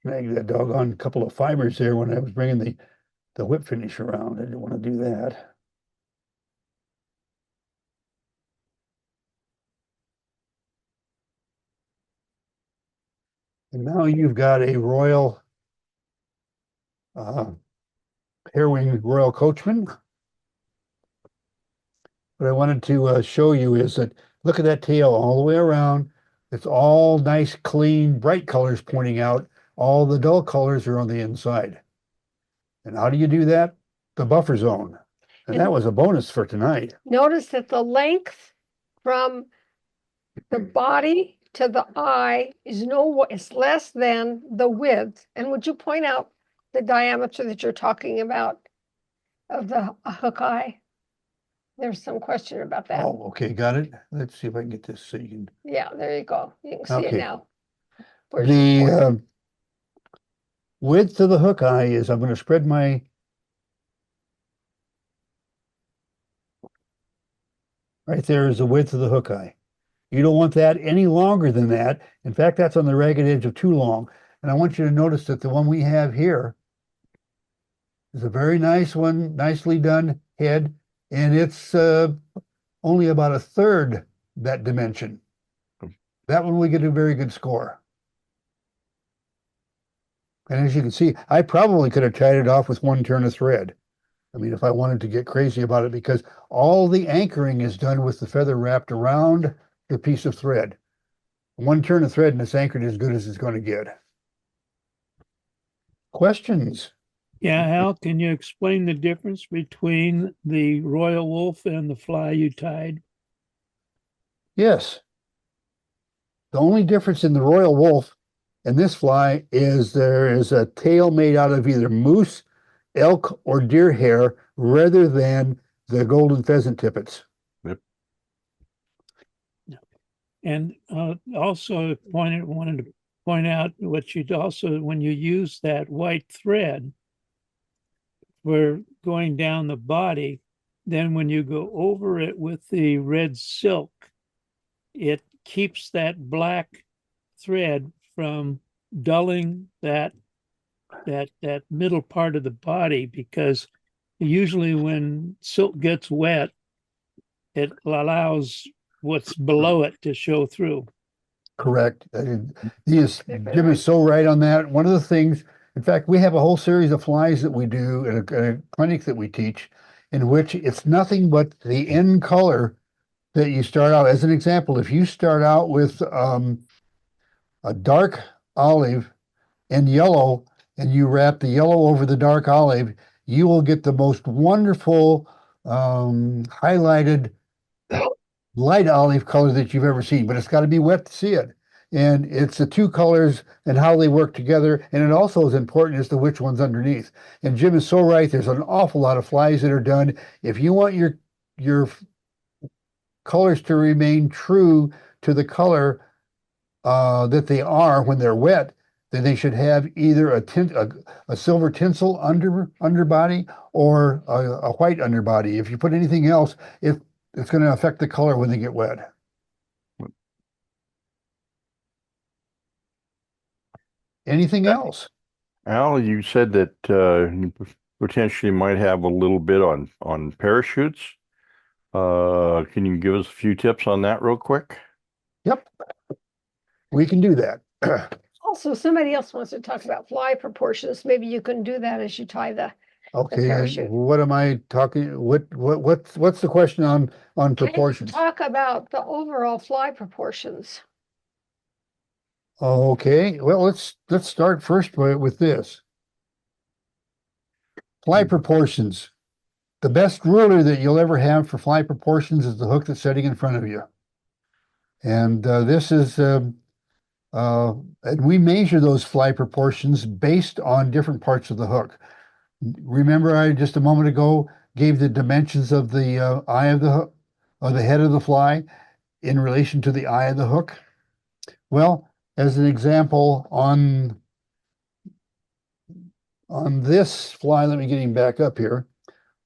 Snagged that doggone couple of fibers there when I was bringing the the whip finish around. I didn't want to do that. And now you've got a royal hairwing royal coachman. What I wanted to show you is that look at that tail all the way around. It's all nice, clean, bright colors pointing out. All the dull colors are on the inside. And how do you do that? The buffer zone. And that was a bonus for tonight. Notice that the length from the body to the eye is less than the width. And would you point out the diameter that you're talking about of the hook eye? There's some question about that. Oh, okay, got it. Let's see if I can get this so you can. Yeah, there you go. You can see it Okay. now. Where's your point? The width of the hook eye is, I'm going to spread my, right there is the width of the hook eye. You don't want that any longer than that. In fact, that's on the ragged edge of too long. And I want you to notice that the one we have here is a very nice one, nicely done head, and it's only about a third that dimension. That one we get a very good score. And as you can see, I probably could have tied it off with one turn of thread. I mean, if I wanted to get crazy about it, because all the anchoring is done with the feather wrapped around the piece of thread. One turn of thread and it's anchored as good as it's going to get. Questions? Yeah, Hal, can you explain the difference between the royal wolf and the fly you tied? Yes. The only difference in the royal wolf and this fly is there is a tail made out of either moose, elk, or deer hair rather than the golden pheasant tippets. And also wanted to point out what you'd also, when you use that white thread for going down the body, then when you go over it with the red silk, it keeps that black thread from dulling that middle part of the body, because usually when silk gets wet, it allows what's below it to show through. Correct. Jim is so right on that. One of the things, in fact, we have a whole series of flies that we do in a clinic that we teach, in which it's nothing but the end color that you start out. As an example, if you start out with a dark olive and yellow, and you wrap the yellow over the dark olive, you will get the most wonderful highlighted light olive color that you've ever seen, but it's got to be wet to see it. And it's the two colors and how they work together. And it also is important as to which one's underneath. And Jim is so right. There's an awful lot of flies that are done. If you want your colors to remain true to the color that they are when they're wet, then they should have either a silver tinsel underbody or a white underbody. If you put anything else, it's going to affect the color when they get wet. Anything else? Al, you said that you potentially might have a little bit on parachutes. Can you give us a few tips on that real quick? Yep, we can do that. Also, somebody else wants to talk about fly proportions. Maybe you can do that as you tie the Okay, parachute. what am I talking? What's the question on proportions? Talk about the overall fly proportions. Okay, well, let's start first with this. Fly proportions. The best ruler that you'll ever have for fly proportions is the hook that's sitting in front of you. And this is, and we measure those fly proportions based on different parts of the hook. Remember, I just a moment ago gave the dimensions of the eye of the hook, or the head of the fly in relation to the eye of the hook. Well, as an example, on this fly, let me get him back up here.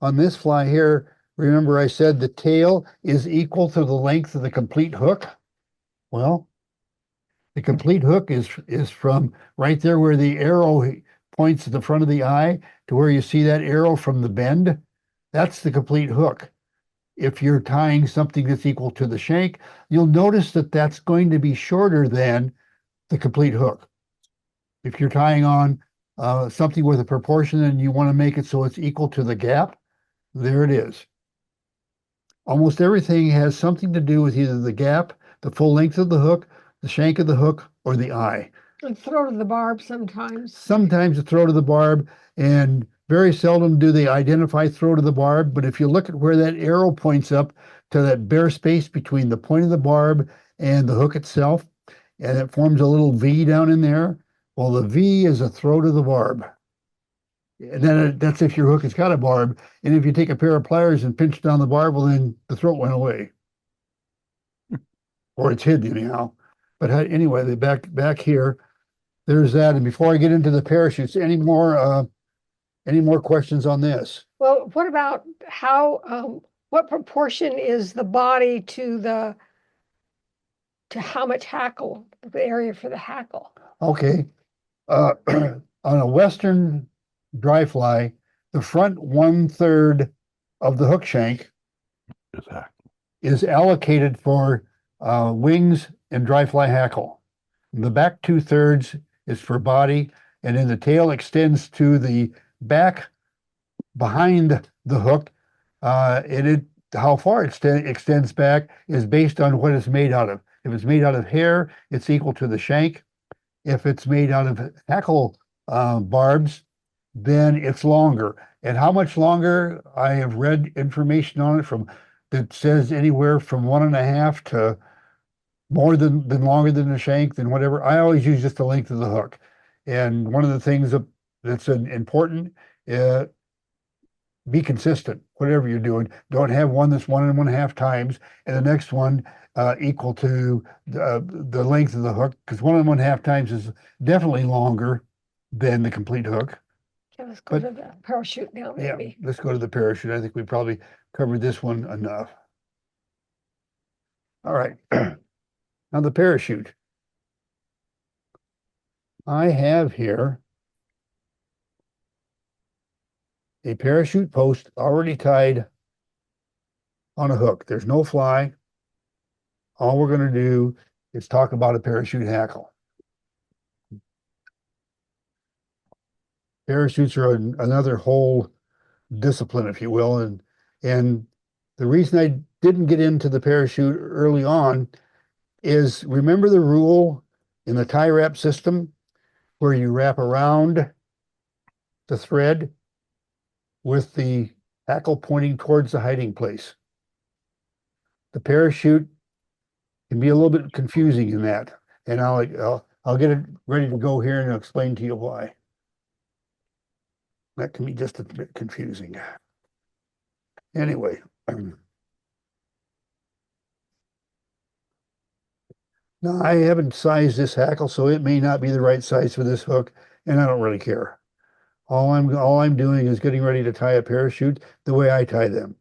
On this fly here, remember I said the tail is equal to the length of the complete hook? Well, the complete hook is from right there where the arrow points at the front of the eye to where you see that arrow from the bend, that's the complete hook. If you're tying something that's equal to the shank, you'll notice that that's going to be shorter than the complete hook. If you're tying on something with a proportion and you want to make it so it's equal to the gap, there it is. Almost everything has something to do with either the gap, the full length of the hook, the shank of the hook, or the eye. And throat of the barb sometimes. Sometimes the throat of the barb, and very seldom do they identify throat of the barb, but if you look at where that arrow points up to that bare space between the point of the barb and the hook itself, and it forms a little V down in there, well, the V is the throat of the barb. And then that's if your hook has got a barb. And if you take a pair of pliers and pinch down the barb, well, then the throat went away. Or it's hidden anyhow. But anyway, the back here, there's that. And before I get into the parachutes, any more questions on this? Well, what about how, what proportion is the body to how much hackle, the area for the hackle? Okay. On a Western dry fly, the front 1/3 of the hook shank is allocated for wings and dry fly hackle. And the back 2/3 is for body, and then the tail extends to the back behind the hook. How far it extends back is based on what it's made out of. If it's made out of hair, it's equal to the shank. If it's made out of hackle barbs, then it's longer. And how much longer? I have read information on it that says anywhere from 1.5 to more than longer than the shank, than whatever. I always use just the length of the hook. And one of the things that's important, be consistent. Whatever you're doing, don't have one that's 1.5 times and the next one equal to the length of the hook, because 1.5 times is definitely longer than the complete hook. Okay, let's go to the parachute now, maybe. Yeah, let's go to the parachute. I think we probably covered this one enough. All right. Now the parachute. I have here a parachute post already tied on a hook. There's no fly. All we're going to do is talk about a parachute hackle. Parachutes are another whole discipline, if you will, and the reason I didn't get into the parachute early on is, remember the rule in the tie wrap system where you wrap around the thread with the hackle pointing towards the hiding place. The parachute can be a little bit confusing in that, and I'll get it ready to go here and I'll explain to you why. That can be just a bit confusing. Anyway, now I haven't sized this hackle, so it may not be the right size for this hook, and I don't really care. All I'm doing is getting ready to tie a parachute the way I tie them.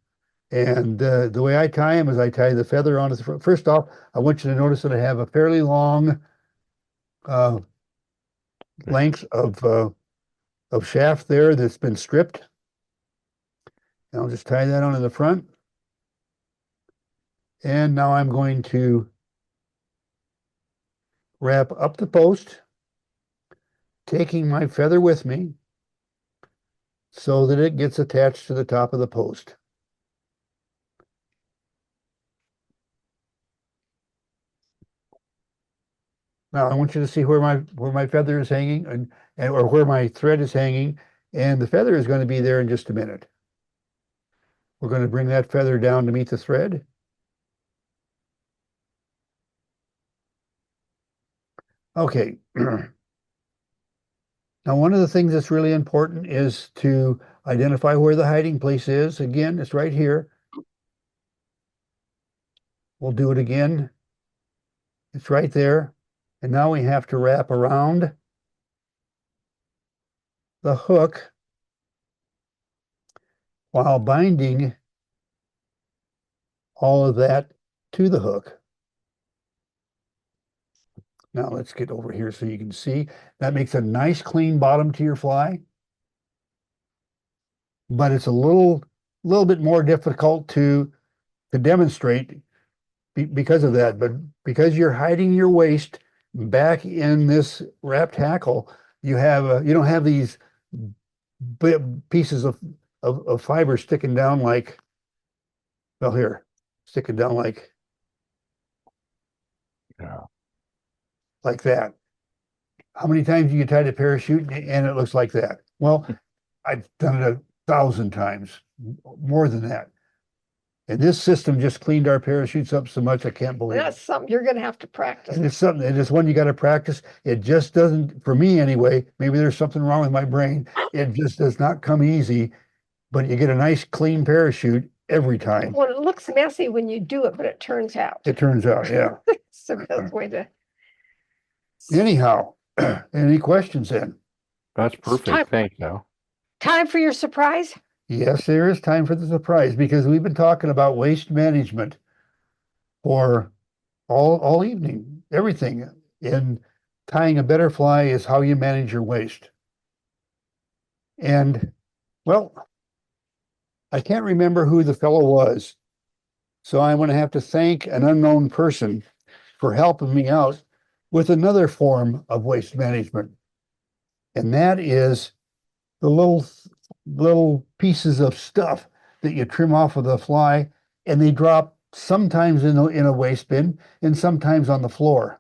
And the way I tie them is I tie the feather onto the front. First off, I want you to notice that I have a fairly long length of shaft there that's been stripped. And I'll just tie that onto the front. And now I'm going to wrap up the post, taking my feather with me so that it gets attached to the top of the post. Now I want you to see where my feather is hanging or where my thread is hanging, and the feather is going to be there in just a minute. We're going to bring that feather down to meet the thread. Okay. Now, one of the things that's really important is to identify where the hiding place is. Again, it's right here. We'll do it again. It's right there. And now we have to wrap around the hook while binding all of that to the hook. Now let's get over here so you can see. That makes a nice clean bottom to your fly. But it's a little bit more difficult to demonstrate because of that. But because you're hiding your waist back in this wrapped hackle, you don't have these pieces of fiber sticking down like, well, here, sticking down like that. How many times do you tie the parachute and it looks like that? Well, I've done it 1,000 times, more than that. And this system just cleaned our parachutes up so much, I can't believe That's it. something you're going to have to practice. And it's one you got to practice. It just doesn't, for me anyway, maybe there's something wrong with my brain. It just does not come easy, but you get a nice clean parachute every time. Well, it looks messy when you do it, but it turns out. It turns out, yeah. It's the best way to. Anyhow, any questions then? That's time- perfect. Thanks, Al. Time for your surprise? Yes, there is time for the surprise because we've been talking about waste management for all evening, everything. And tying a better fly is how you manage your waste. And well, I can't remember who the fellow was. So I'm going to have to thank an unknown person for helping me out with another form of waste management. And that is the little pieces of stuff that you trim off of the fly, and they drop sometimes in a waste bin and sometimes on the floor.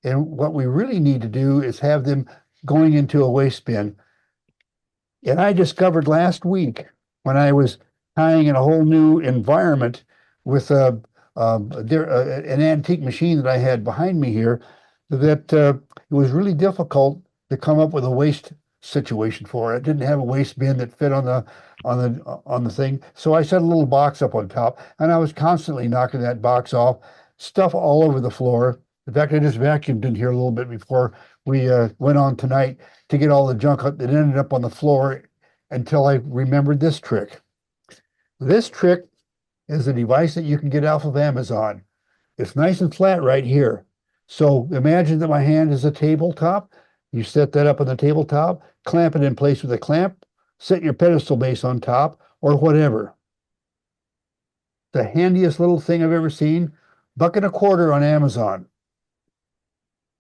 And what we really need to do is have them going into a waste bin. And I discovered last week when I was tying in a whole new environment with an antique machine that I had behind me here, that it was really difficult to come up with a waste situation for it. It didn't have a waste bin that fit on the thing. So I set a little box up on top, and I was constantly knocking that box off, stuff all over the floor. In fact, I just vacuumed in here a little bit before we went on tonight to get all the junk that ended up on the floor until I remembered this trick. This trick is a device that you can get off of Amazon. It's nice and flat right here. So imagine that my hand is a tabletop. You set that up on the tabletop, clamp it in place with a clamp, set your pedestal base on top, or whatever. The handiest little thing I've ever seen, $1.25 on Amazon.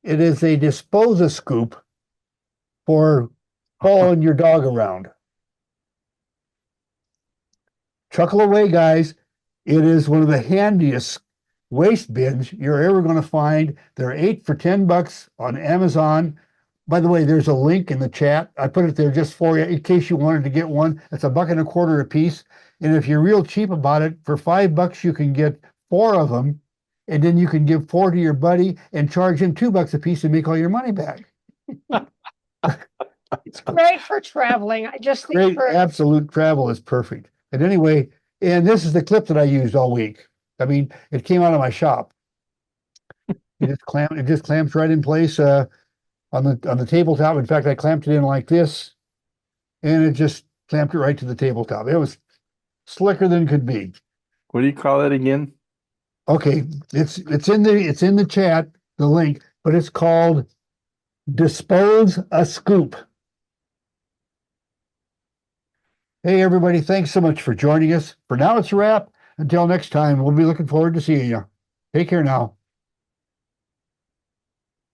It is a dispose-a-scoop for following your dog around. Chuckle away, guys. It is one of the handiest waste bins you're ever going to find. They're 8 for $10 on Amazon. By the way, there's a link in the chat. I put it there just for you in case you wanted to get one. It's $1.25 a piece. And if you're real cheap about it, for $5 you can get 4 of them. And then you can give 4 to your buddy and charge him $2 a piece and make all your money back. It's great for traveling. I just think Great, absolute travel is perfect. And anyway, and this is the clip that I used all week. I mean, it came out of my shop. It just clamps right in place on the tabletop. In fact, I clamped it in like this, and it just clamped it right to the tabletop. It was slicker than could be. What do you call it again? Okay, it's in the chat, the link, but it's called Dispose a Scoop. Hey everybody, thanks so much for joining us. For now, it's a wrap. Until next time, we'll be looking forward to seeing you. Take care now.